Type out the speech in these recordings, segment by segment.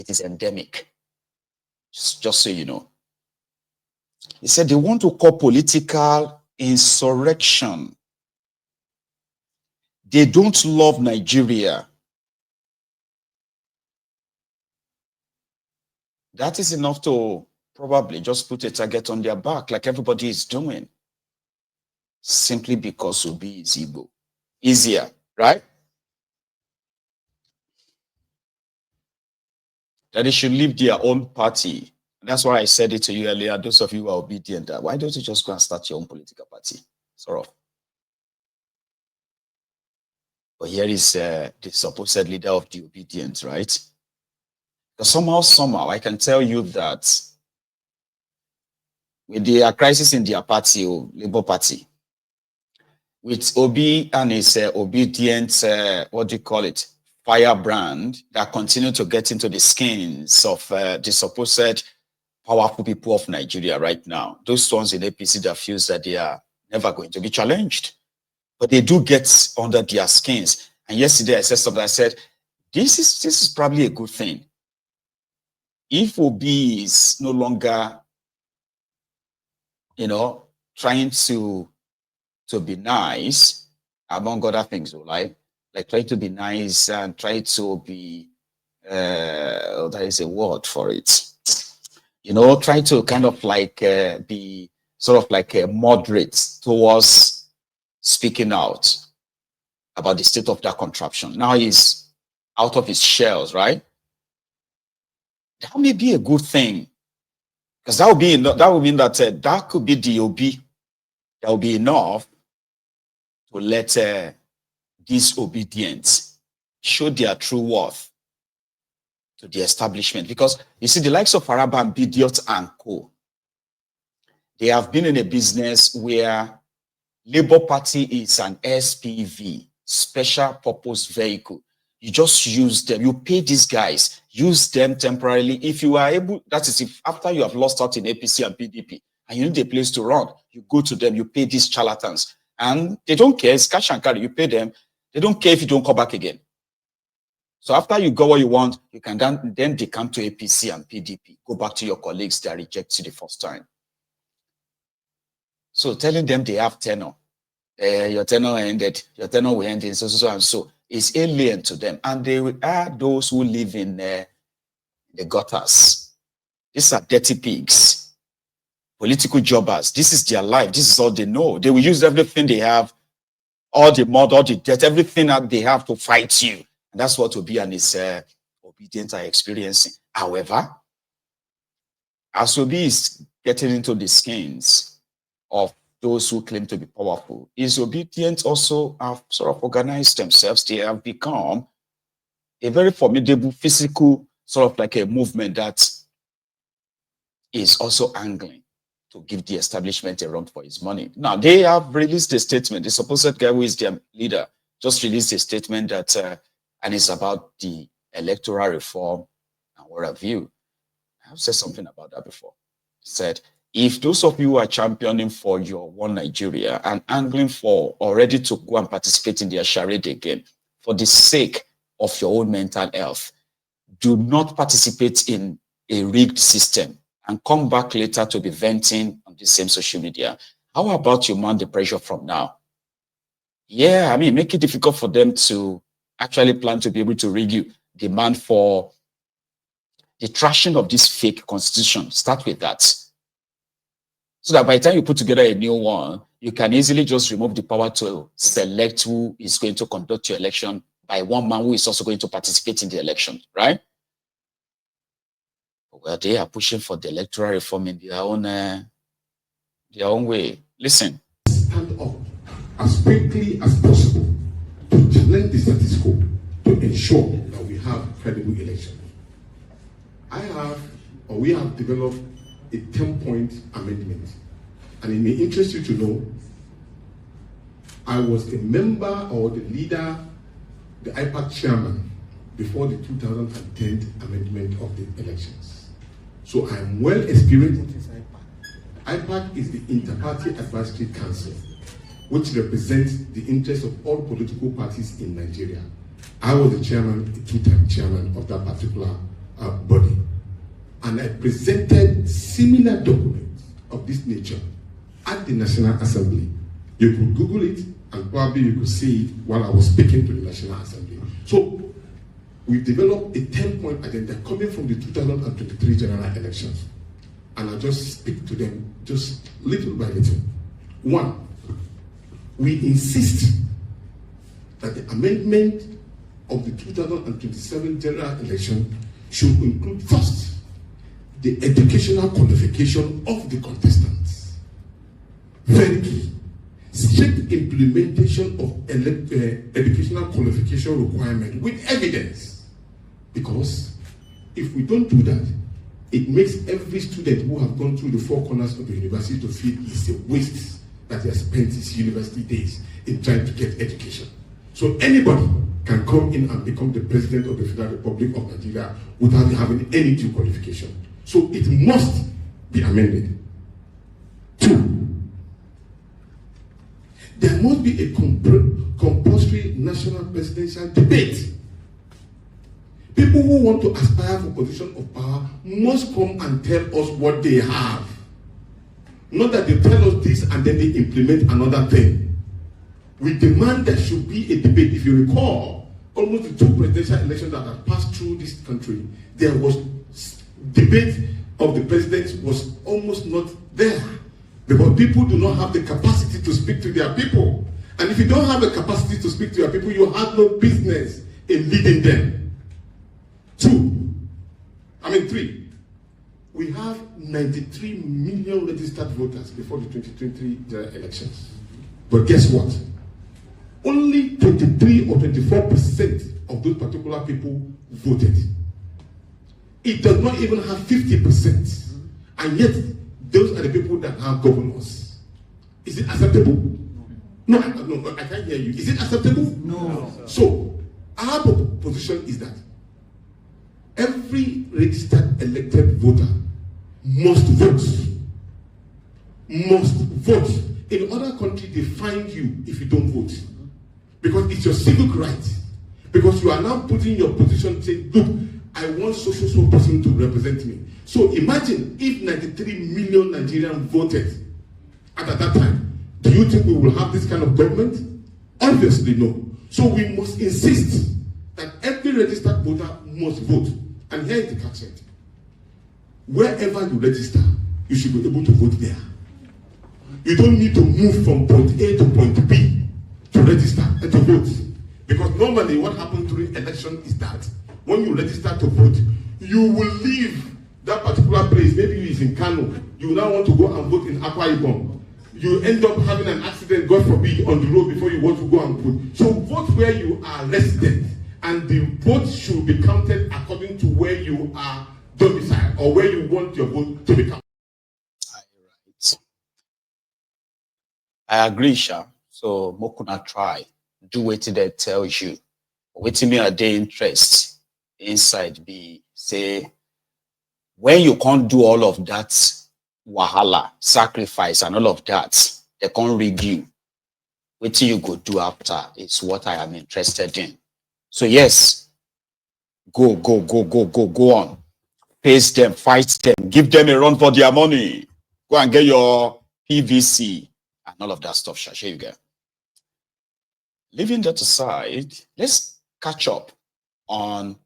It is endemic. Just so you know. He said they want to call political insurrection. They don't love Nigeria. That is enough to probably just put a target on their back like everybody is doing. Simply because Obi is Igbo. Easier, right? That they should leave their own party. That's why I said it to you earlier. Those of you who are obedient, why don't you just go and start your own political party? Sort of. But here is the supposed leader of the obedient, right? Because somehow, I can tell you that with the crisis in their party, Labour Party, with Obi and his obedient, what do you call it, firebrand that continue to get into the skins of the supposed powerful people of Nigeria right now. Those ones in APC that feels that they are never going to be challenged. But they do get under their skins. And yesterday I said something, I said, this is probably a good thing. If Obi is no longer, trying to be nice, among other things, like trying to be nice and try to be, there is a word for it, try to kind of like be sort of like a moderate towards speaking out about the state of that contraption. Now he's out of his shells, right? That may be a good thing, because that would mean that that could be the OB. That will be enough to let disobedience show their true worth to the establishment. Because you see, the likes of Arabambidiot and co, they have been in a business where Labour Party is an SPV, special purpose vehicle. You just use them. You pay these guys, use them temporarily. If you are able, that is, if after you have lost out in APC and PDP and you need a place to run, you go to them, you pay these charlatans. And they don't care, it's cash and carry, you pay them. They don't care if you don't come back again. So after you got what you want, you can then they come to APC and PDP. Go back to your colleagues that rejected you the first time. So telling them they have tenure, your tenure ended, your tenure will end in so and so, is alien to them. And they are those who live in the gutters. These are dirty pigs, political jobbers. This is their life. This is all they know. They will use everything they have, all the mud, all the debt, everything that they have to fight you. And that's what Obi and his obedient are experiencing. However, as Obi is getting into the skins of those who claim to be powerful, his obedient also have sort of organized themselves. They have become a very formidable physical, sort of like a movement that is also angling to give the establishment a run for his money. Now, they have released a statement. The supposed guy who is their leader just released a statement that, and it's about the electoral reform and what have you. I've said something about that before. Said, if those of you who are championing for your one Nigeria and angling for or ready to go and participate in their charade again, for the sake of your own mental health, do not participate in a rigged system and come back later to be venting on the same social media. How about you mount the pressure from now? Yeah, I mean, make it difficult for them to actually plan to be able to rig you. Demand for the trashing of this fake constitution. Start with that. So that by the time you put together a new one, you can easily just remove the power to select who is going to conduct your election by one man who is also going to participate in the election, right? Well, they are pushing for the electoral reform in their own way. Listen. Stand up as quickly as possible to challenge the status quo to ensure that we have credible elections. We have developed a 10-point amendment. And it may interest you to know, I was a member or the leader, the IPAC chairman, before the 2010 amendment of the elections. So I am well experienced in IPAC. IPAC is the Inter-Party Advisory Council, which represents the interests of all political parties in Nigeria. I was the chairman, the two-time chairman of that particular body. And I presented similar documents of this nature at the National Assembly. You could Google it, and probably you could see it while I was speaking to the National Assembly. So we developed a 10-point agenda coming from the 2023 general elections. And I'll just speak to them just little by little. One, we insist that the amendment of the 2027 general election should include first the educational qualification of the contestants. Very key. Strict implementation of educational qualification requirement with evidence. Because if we don't do that, it makes every student who have gone through the four corners of the university to feel it's a waste that he has spent his university days in trying to get education. So anybody can come in and become the president of the Federal Republic of Nigeria without having any due qualification. So it must be amended. Two, there must be a compulsory national presidential debate. People who want to aspire for position of power must come and tell us what they have. Not that they tell us this and then they implement another thing. We demand there should be a debate. If you recall, almost the two presidential elections that have passed through this country, there was debate of the presidents was almost not there. Because people do not have the capacity to speak to their people. And if you don't have the capacity to speak to your people, you have no business in leading them. Three, we have 93 million registered voters before the 2023 general elections. But guess what? Only 23 or 24% of those particular people voted. It does not even have 50%. And yet, those are the people that have governors. Is it acceptable? No, I can't hear you. Is it acceptable? No. So, our position is that every registered elected voter must vote. Must vote. In other countries, they fine you if you don't vote. Because it's your civic right. Because you are now putting your position saying, look, I want so person to represent me. So imagine if 93 million Nigerians voted at that time. Do you think we will have this kind of government? Obviously no. So we must insist that every registered voter must vote. And here is the catch. Wherever you register, you should be able to vote there. You don't need to move from point A to point B to register and to vote. Because normally what happens during election is that when you register to vote, you will leave that particular place. Maybe it's in Kano. You now want to go and vote in Akwa Ibom. You end up having an accident, God forbid, on the road before you want to go and vote. So vote where you are resident. And the vote should be counted according to where you are domiciled or where you want your vote to be counted. Right. I agree, Sha. So, Mokuna try. Do what they tell you. Waiting me a day interest inside be say, when you can't do all of that wahala, sacrifice, and all of that, they can't read you. What you go do after is what I am interested in. So yes, go on. Pace them, fight them, give them a run for their money. Go and get your PVC and all of that stuff. Shasha, you get. Leaving that aside, let's catch up on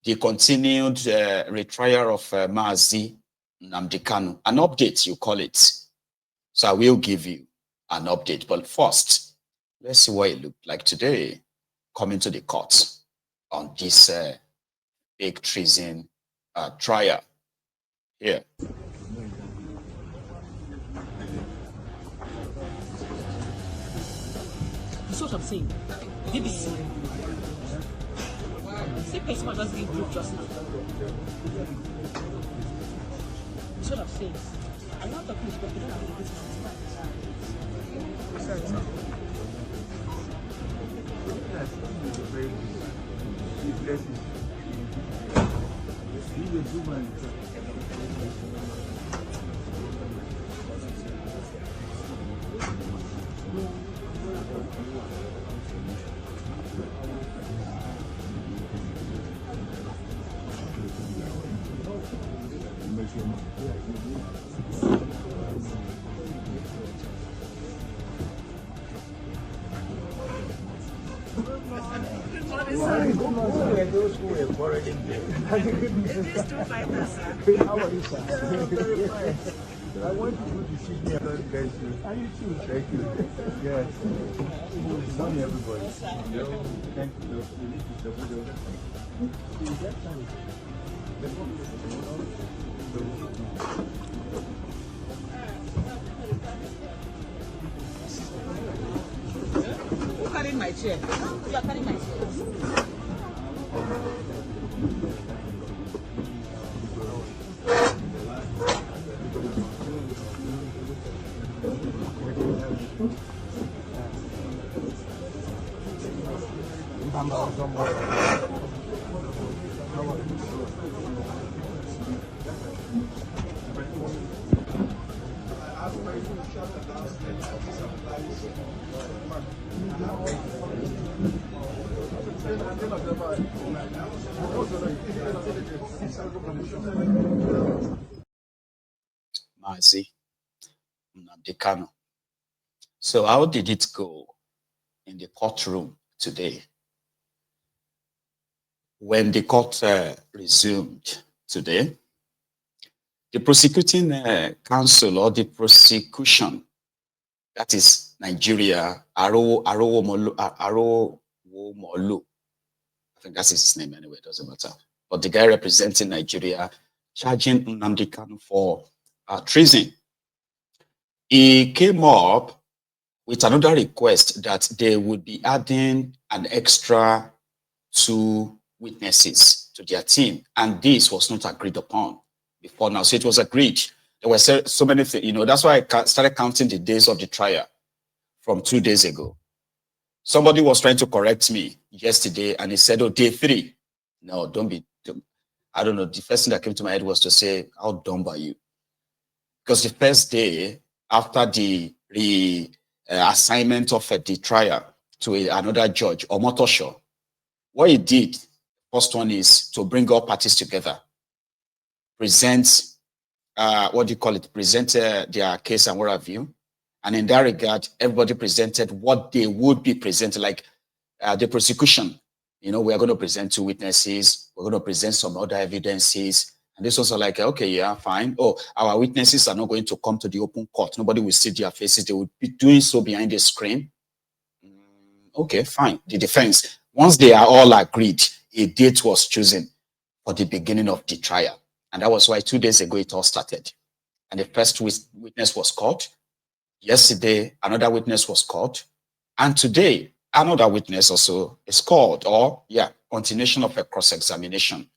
the continued retrial of Mazi Nnamdi Kanu. An update, you call it. So I will give you an update. But first, let's see what it looked like today. Coming to the court on this big treason trial. Here. That's what I'm saying. BBC. Same person just being group just now. That's what I'm saying. I'm not talking to people that have this. Sorry. Those who were quarreling there. These two fighters, sir. How are you, sir? Very fine. I want you to see me. Thank you. And you too. Thank you. Yes. Good morning, everybody. Thank you. Who carried my chair? You are carrying my chair. Mazi Nnamdi Kanu. So how did it go in the courtroom today? When the court resumed today, the prosecuting counsel or the prosecution, that is Nigeria, Arabambidiot, I think that's his name anyway, it doesn't matter. But the guy representing Nigeria, charging Nnamdi Kanu for treason. He came up with another request that they would be adding an extra 2 witnesses to their team. And this was not agreed upon before now. So it was agreed. There were so many things, you know, that's why I started counting the days of the trial from 2 days ago. Somebody was trying to correct me yesterday and he said, oh, day 3. No, don't be, I don't know. The first thing that came to my head was to say, how dumb are you? Because the first day after the assignment of the trial to another judge, Omotosho, what he did, first one is to bring all parties together, present, what do you call it, present their case and what have you. And in that regard, everybody presented what they would be presenting, like the prosecution. You know, we are going to present 2 witnesses. We're going to present some other evidences. And this was like, okay, yeah, fine. Oh, our witnesses are not going to come to the open court. Nobody will see their faces. They will be doing so behind the screen. Okay, fine. The defense, once they are all agreed, a date was chosen for the beginning of the trial. And that was why 2 days ago it all started. And the first witness was called. Yesterday, another witness was called. And today, another witness also is called, or, yeah, continuation of a cross-examination.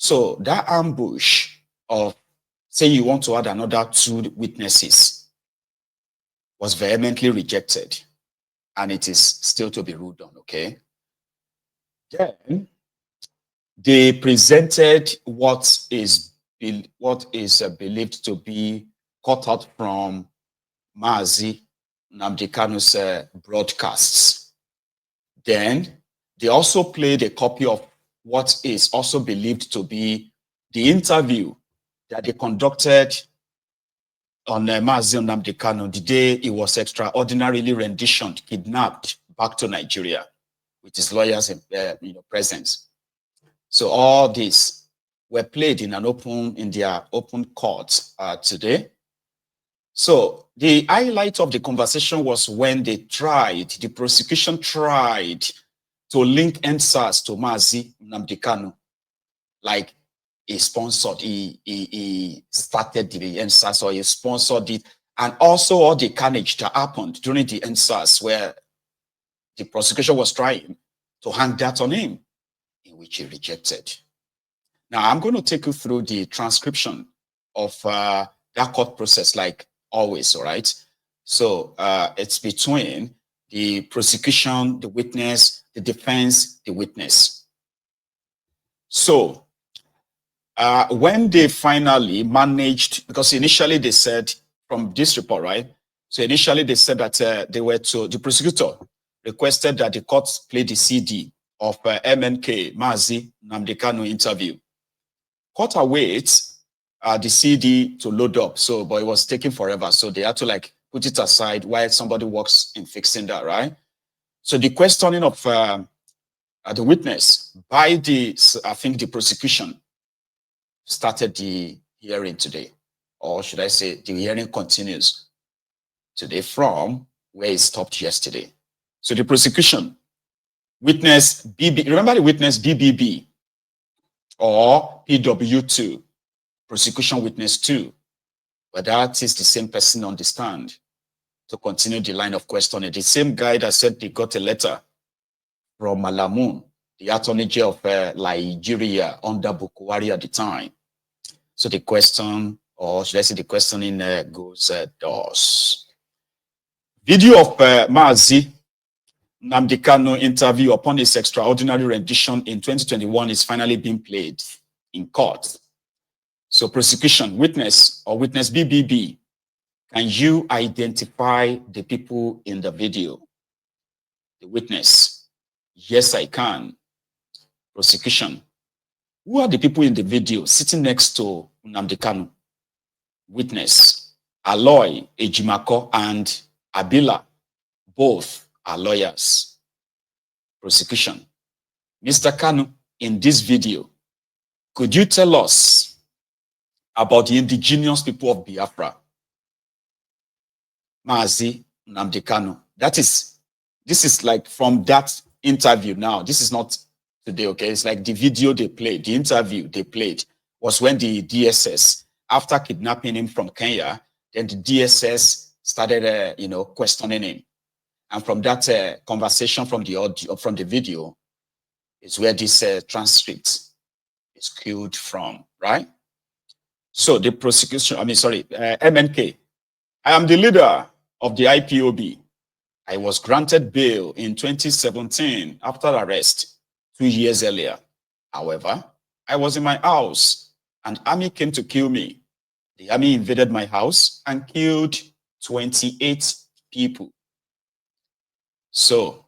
So that ambush of saying you want to add another 2 witnesses was vehemently rejected. And it is still to be ruled on, okay? Then they presented what is believed to be cut out from Mazi Nnamdi Kanu's broadcasts. Then they also played a copy of what is also believed to be the interview that they conducted on Mazi Nnamdi Kanu the day he was extraordinarily renditioned, kidnapped back to Nigeria with his lawyers in presence. So all these were played in their open court today. So the highlight of the conversation was when the prosecution tried to link NSAS to Mazi Nnamdi Kanu. Like he sponsored, he started the NSAS, or he sponsored it, and also all the carnage that happened during the NSAS where the prosecution was trying to hang that on him, in which he rejected. Now I'm going to take you through the transcription of that court process, like always, all right? So it's between the prosecution, the witness, the defense, the witness. So when they finally managed, because initially they said from this report, right? So initially they said that the prosecutor requested that the court play the CD of MNK Mazi Nnamdi Kanu interview. Court awaits the CD to load up. So, but it was taking forever. So they had to like put it aside while somebody works in fixing that, right? So the questioning of the witness by I think the prosecution started the hearing today, or should I say the hearing continues today from where it stopped yesterday. So the prosecution, witness BB, remember the witness BBB or PW2, prosecution witness 2, but that is the same person on the stand to continue the line of questioning. The same guy that said they got a letter from Malamun, the attorney general of Nigeria under Bukwari at the time. So the question, or should I say the questioning goes thus. Video of Mazi Nnamdi Kanu interview upon his extraordinary rendition in 2021 is finally being played in court. So prosecution, witness or witness BBB, can you identify the people in the video? The witness, yes, I can. Prosecution, who are the people in the video sitting next to Nnamdi Kanu? Witness, Aloy Ejimako and Abila, both are lawyers. Prosecution, Mr. Kanu, in this video, could you tell us about the indigenous people of Biafra? Mazi Nnamdi Kanu. This is like from that interview now. This is not today, okay? It's like the video they played, the interview they played was when the DSS, after kidnapping him from Kenya, then the DSS started, questioning him. And from that conversation from the audio, from the video, is where this transcript is cued from, right? So the prosecution, MNK, I am the leader of the IPOB. I was granted bail in 2017 after arrest 2 years earlier. However, I was in my house and army came to kill me. The army invaded my house and killed 28 people. So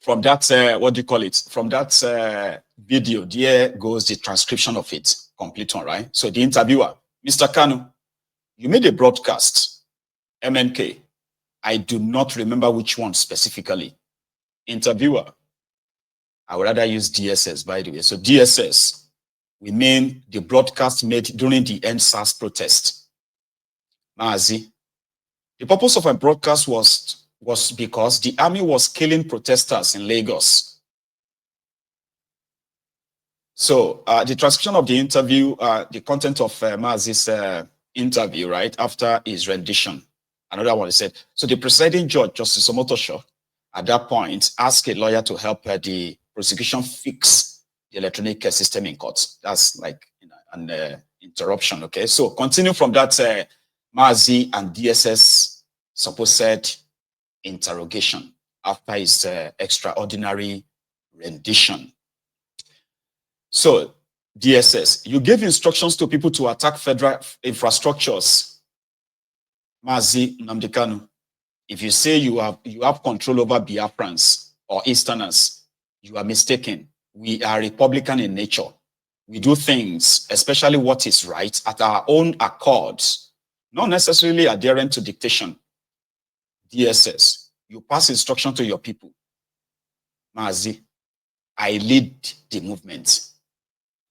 from that, From that video, there goes the transcription of it, complete one, right? So the interviewer, Mr. Kanu, you made a broadcast, MNK. I do not remember which one specifically. Interviewer, I would rather use DSS, by the way. So DSS, we mean the broadcast made during the NSAS protest. Mazi, the purpose of my broadcast was because the army was killing protesters in Lagos. So the transcription of the interview, the content of Mazi's interview, right, after his rendition. Another one, he said, so the presiding judge, Justice Omotosho, at that point, asked a lawyer to help the prosecution fix the electronic system in court. That's like an interruption, okay? So continue from that Mazi and DSS supposed interrogation after his extraordinary rendition. So DSS, you gave instructions to people to attack federal infrastructures. Mazi Nnamdi Kanu, if you say you have control over Biafrans or Easterners, you are mistaken. We are Republican in nature. We do things, especially what is right, at our own accords, not necessarily adherent to dictation. DSS, you pass instruction to your people. Mazi, I lead the movement.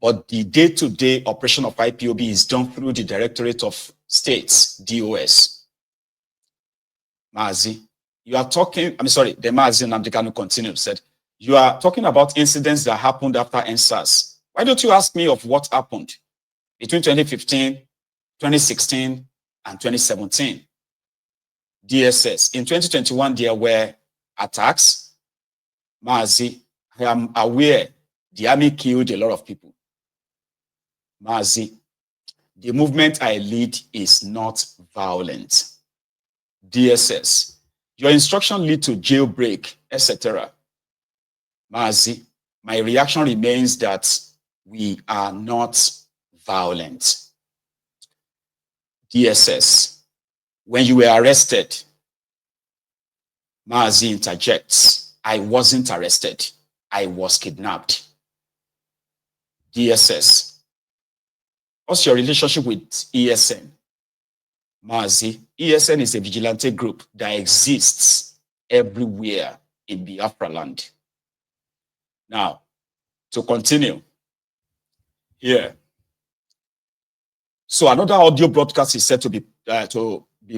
But the day-to-day operation of IPOB is done through the Directorate of States, DOS. Mazi, you are talking, the Mazi Nnamdi Kanu continued, said, you are talking about incidents that happened after NSAS. Why don't you ask me of what happened between 2015, 2016, and 2017? DSS, in 2021, there were attacks. Mazi, I am aware the army killed a lot of people. Mazi, the movement I lead is not violent. DSS, your instruction lead to jailbreak, etc. Mazi, my reaction remains that we are not violent. DSS, when you were arrested, Mazi interjects, I wasn't arrested, I was kidnapped. DSS, What's your relationship with ESN? Mazi, ESN is a vigilante group that exists everywhere in Biafra land. Now, to continue here. So another audio broadcast is set to be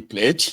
played.